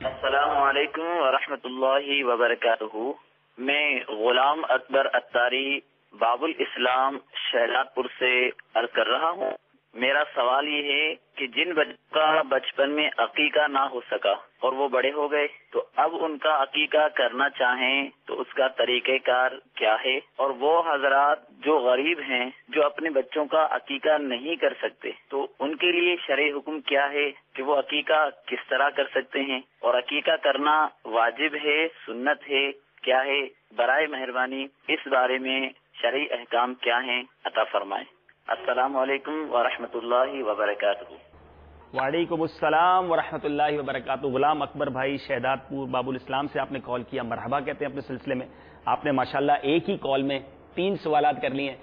السلام علیکم ورحمۃ اللہ وبرکاتہ۔ میں غلام اکبر اتاری باب الاسلام شہزاد پور سے عرض کر رہا ہوں۔ میرا سوال یہ ہے کہ جن بچوں کا بچپن میں عقیقہ نہ ہو سکا اور وہ بڑے ہو گئے تو اب ان کا عقیقہ کرنا چاہیں تو اس کا طریقہ کار کیا ہے؟ اور وہ حضرات جو غریب ہیں جو اپنے بچوں کا عقیقہ نہیں کر سکتے تو ان کے لیے شرعی حکم کیا ہے کہ وہ عقیقہ کس طرح کر سکتے ہیں؟ اور عقیقہ کرنا واجب ہے، سنت ہے، کیا ہے؟ برائے مہربانی اس بارے میں شرعی احکام کیا ہیں عطا فرمائیں۔ السلام علیکم ورحمۃ اللہ وبرکاتہ۔ وعلیکم السلام ورحمۃ اللہ وبرکاتہ۔ غلام اکبر بھائی شہزاد پور باب الاسلام سے آپ نے کال کیا، مرحبا کہتے ہیں اپنے سلسلے میں۔ آپ نے ماشاءاللہ ایک ہی کال میں 3 سوالات کر لیے ہیں،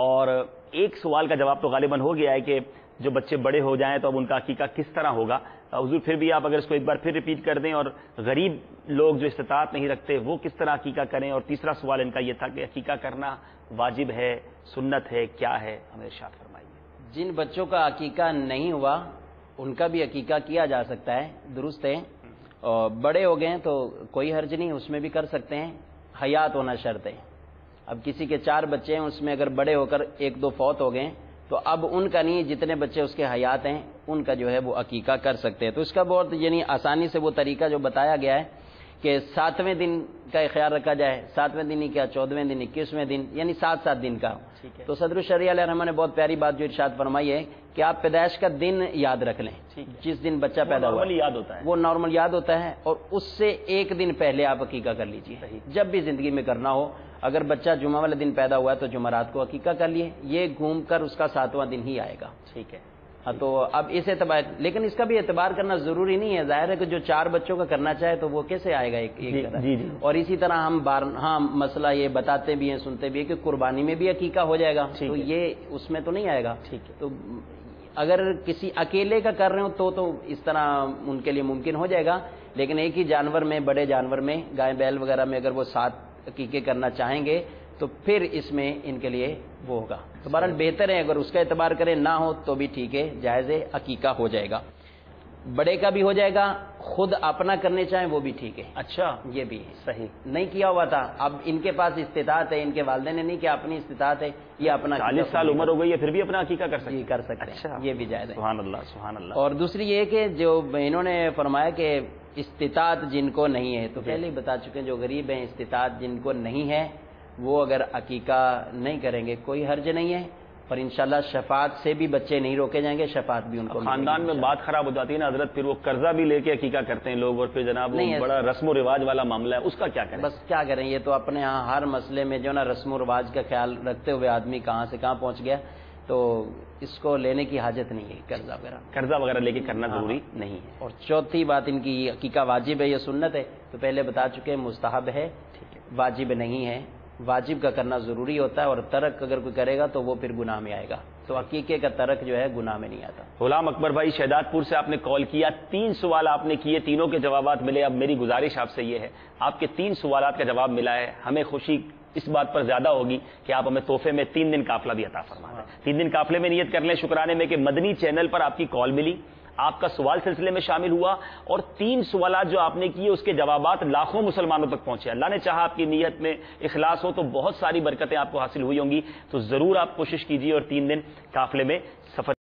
اور ایک سوال کا جواب تو غالباً ہو گیا ہے کہ جو بچے بڑے ہو جائیں تو اب ان کا عقیقہ کس طرح ہوگا۔ حضور پھر بھی آپ اگر اس کو ایک بار پھر ریپیٹ کر دیں، اور غریب لوگ جو استطاعت نہیں رکھتے وہ کس طرح عقیقہ کریں۔ اور تیسرا سوال ان کا یہ تھا کہ عقیقہ کرنا واجب ہے، سنت ہے، کیا ہے؟ ہمیں ارشاد فرمائیے۔ جن بچوں کا عقیقہ نہیں ہوا ان کا بھی عقیقہ کیا جا سکتا ہے، درست ہے۔ اور بڑے ہو گئے ہیں تو کوئی حرج نہیں، اس میں بھی کر سکتے ہیں، حیات ہونا شرط ہے۔ اب کسی کے 4 بچے ہیں، اس میں اگر بڑے ہو کر 1-2 فوت ہو گئے تو اب ان کا نہیں، جتنے بچے اس کے حیات ہیں ان کا جو ہے وہ عقیقہ کر سکتے ہیں۔ تو اس کا بہت یعنی آسانی سے وہ طریقہ جو بتایا گیا ہے کہ 7ویں دن کا خیال رکھا جائے، 7ویں دن ہی کیا، 14ویں دن، 21ویں دن، یعنی 7 دن کا۔ تو صدر الشریعہ علیہ الرحمہ نے بہت پیاری بات جو ارشاد فرمائی ہے کہ آپ پیدائش کا دن یاد رکھ لیں، جس دن بچہ پیدا ہوا وہ نارمل یاد ہوتا ہے، اور اس سے 1 دن پہلے آپ عقیقہ کر لیجیے جب بھی زندگی میں کرنا ہو۔ اگر بچہ جمعہ والے دن پیدا ہوا ہے تو جمعرات کو عقیقہ کر لیے، یہ گھوم کر اس کا 7واں دن ہی آئے گا۔ ٹھیک ہے، تو اب اس اعتبار، لیکن اس کا بھی اعتبار کرنا ضروری نہیں ہے، ظاہر ہے کہ جو 4 بچوں کا کرنا چاہے تو وہ کیسے آئے گا ایک اور اسی طرح ہم مسئلہ یہ بتاتے بھی ہیں، سنتے بھی ہیں کہ قربانی میں بھی عقیقہ ہو جائے گا، تو یہ اس میں تو نہیں آئے گا۔ تو اگر کسی اکیلے کا کر رہے ہو تو اس طرح ان کے لیے ممکن ہو جائے گا، لیکن ایک ہی جانور میں، بڑے جانور میں، گائے بیل وغیرہ میں اگر وہ 7 عقیقے کرنا چاہیں گے تو پھر اس میں ان کے لیے وہ ہوگا۔ تو بہرحال بہتر ہے اگر اس کا اعتبار کریں، نہ ہو تو بھی ٹھیک ہے، جائز ہے، عقیقہ ہو جائے گا، بڑے کا بھی ہو جائے گا، خود اپنا کرنے چاہیں وہ بھی ٹھیک ہے۔ اچھا، یہ بھی ہے، صحیح نہیں کیا ہوا تھا، اب ان کے پاس استطاعت ہے، ان کے والدین نے نہیں کیا، اپنی استطاعت ہے، یہ اپنا 40 سال عمر ہو گئی ہے پھر بھی اپنا عقیقہ کر سکتے ہیں، کر سکتے ہیں، یہ بھی جائز ہے۔ سبحان اللہ، سبحان اللہ۔ اور دوسری یہ کہ جو انہوں نے فرمایا کہ استطاعت جن کو نہیں ہے، تو پہلے ہی بتا چکے ہیں جو غریب ہیں، استطاعت جن کو نہیں ہے وہ اگر عقیقہ نہیں کریں گے کوئی حرج نہیں ہے، اور انشاءاللہ شفاعت سے بھی بچے نہیں روکے جائیں گے، شفاعت بھی ان کو خاندان میں بات خراب ہو جاتی ہے نا حضرت، پھر وہ قرضہ بھی لے کے عقیقہ کرتے ہیں لوگ، اور پھر جناب وہ بڑا رسم و رواج والا معاملہ ہے، اس کا کیا کریں؟ بس کیا کریں، یہ تو اپنے ہاں ہر مسئلے میں جو نا رسم و رواج کا خیال رکھتے ہوئے آدمی کہاں سے کہاں پہنچ گیا، تو اس کو لینے کی حاجت نہیں ہے، قرضہ وغیرہ لے کے کرنا ضروری نہیں ہے۔ اور چوتھی بات ان کی عقیقہ واجب ہے یا سنت ہے، تو پہلے بتا چکے مستحب ہے، واجب نہیں ہے۔ واجب کا کرنا ضروری ہوتا ہے، اور ترک اگر کوئی کرے گا تو وہ پھر گناہ میں آئے گا، تو عقیقے کا ترک جو ہے گناہ میں نہیں آتا۔ غلام اکبر بھائی شہزاد پور سے آپ نے کال کیا، 3 سوال آپ نے کیے، تینوں کے جوابات ملے۔ اب میری گزارش آپ سے یہ ہے، آپ کے 3 سوالات کا جواب ملا ہے، ہمیں خوشی اس بات پر زیادہ ہوگی کہ آپ ہمیں تحفے میں 3 دن قافلہ بھی عطا فرما دیں۔ 3 دن قافلے میں نیت کر لیں شکرانے میں کہ مدنی چینل پر آپ کی کال ملی، آپ کا سوال سلسلے میں شامل ہوا، اور 3 سوالات جو آپ نے کیے اس کے جوابات لاکھوں مسلمانوں تک پہنچے۔ اللہ نے چاہا آپ کی نیت میں اخلاص ہو تو بہت ساری برکتیں آپ کو حاصل ہوئی ہوں گی، تو ضرور آپ کوشش کیجیے اور 3 دن قافلے میں سفر